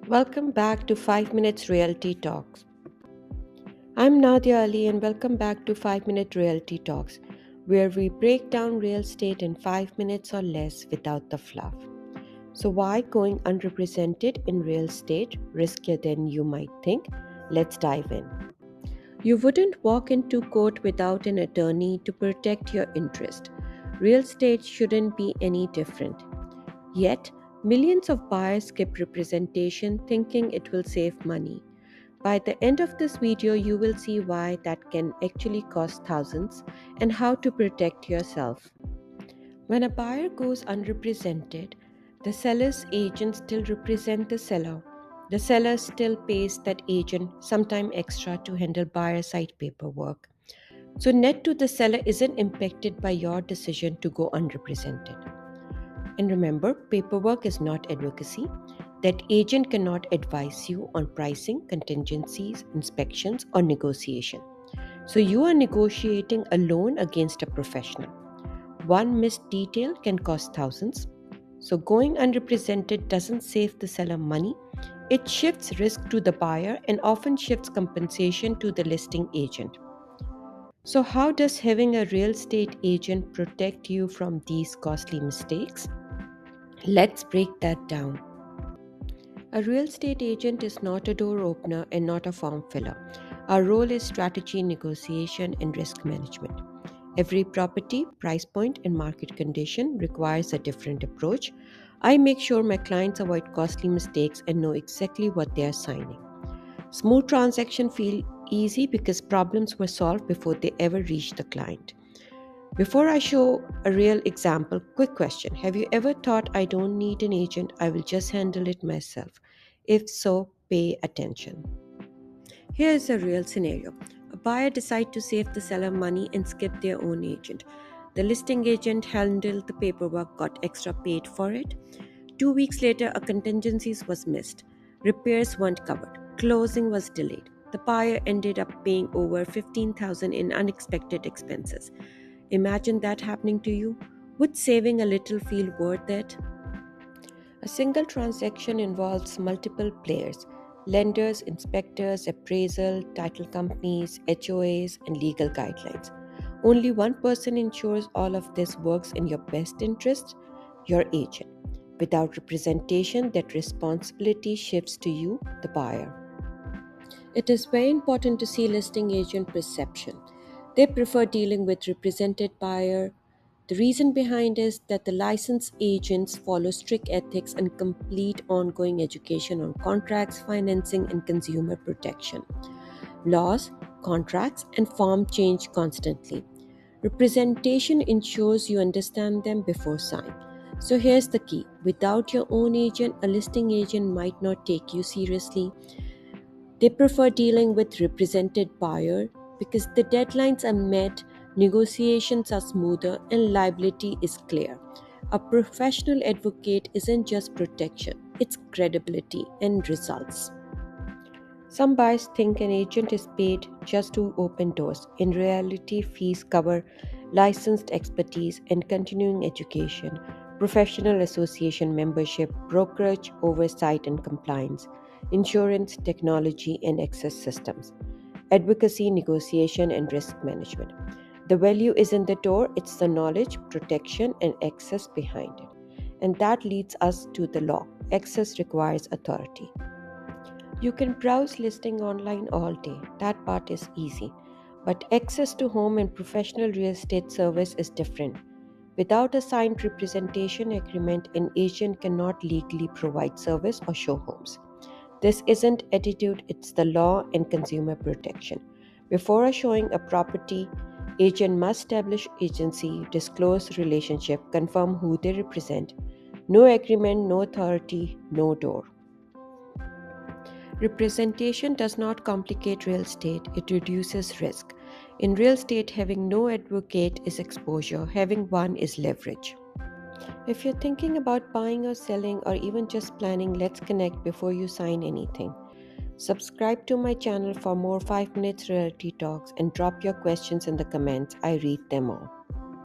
Welcome back to 5 Minutes Realty Talks. I'm Nadia Ali and welcome back to 5 Minute Realty Talks, where we break down real estate in 5 minutes or less without the fluff. So, why going unrepresented in real estate riskier than you might think? Let's dive in. You wouldn't walk into court without an attorney to protect your interest. Real estate shouldn't be any different. Yet, millions of buyers skip representation thinking it will save money. By the end of this video, you will see why that can actually cost thousands and how to protect yourself. When a buyer goes unrepresented, the seller's agent still represents the seller. The seller still pays that agent sometime extra to handle buyer side paperwork. So net to the seller isn't impacted by your decision to go unrepresented. And remember, paperwork is not advocacy. That agent cannot advise you on pricing, contingencies, inspections, or negotiation. So you are negotiating a loan against a professional. One missed detail can cost thousands. So going unrepresented doesn't save the seller money. It shifts risk to the buyer and often shifts compensation to the listing agent. So, how does having a real estate agent protect you from these costly mistakes? Let's break that down. A real estate agent is not a door opener and not a form filler. Our role is strategy, negotiation, and risk management. Every property, price point, and market condition requires a different approach. I make sure my clients avoid costly mistakes and know exactly what they are signing. Smooth transactions feel easy because problems were solved before they ever reached the client. Before I show a real example, quick question. Have you ever thought I don't need an agent, I will just handle it myself? If so, pay attention. Here is a real scenario. A buyer decides to save the seller money and skip their own agent. The listing agent handled the paperwork, got extra paid for it. 2 weeks later, a contingency was missed. Repairs weren't covered. Closing was delayed. The buyer ended up paying over $15,000 in unexpected expenses. Imagine that happening to you. Would saving a little feel worth it? A single transaction involves multiple players: lenders, inspectors, appraisal, title companies, HOAs, and legal guidelines. Only one person ensures all of this works in your best interest: your agent. Without representation, that responsibility shifts to you, the buyer. It is very important to see listing agent perception. They prefer dealing with represented buyer. The reason behind is that the licensed agents follow strict ethics and complete ongoing education on contracts, financing, and consumer protection. Laws, contracts, and form change constantly. Representation ensures you understand them before sign. So here's the key. Without your own agent, a listing agent might not take you seriously. They prefer dealing with represented buyer because the deadlines are met, negotiations are smoother, and liability is clear. A professional advocate isn't just protection, it's credibility and results. Some buyers think an agent is paid just to open doors. In reality, fees cover licensed expertise and continuing education, professional association membership, brokerage, oversight and compliance, insurance, technology, and access systems, advocacy, negotiation, and risk management. The value isn't the door, it's the knowledge, protection, and access behind it. And that leads us to the law. Access requires authority. You can browse listing online all day. That part is easy. But access to home and professional real estate service is different. Without a signed representation agreement, an agent cannot legally provide service or show homes. This isn't attitude, it's the law and consumer protection. Before showing a property, agent must establish agency, disclose relationship, confirm who they represent. No agreement, no authority, no door. Representation does not complicate real estate, it reduces risk. In real estate, having no advocate is exposure, having one is leverage. If you're thinking about buying or selling or even just planning, let's connect before you sign anything. Subscribe to my channel for more 5 Minutes Realty Talks and drop your questions in the comments. I read them all.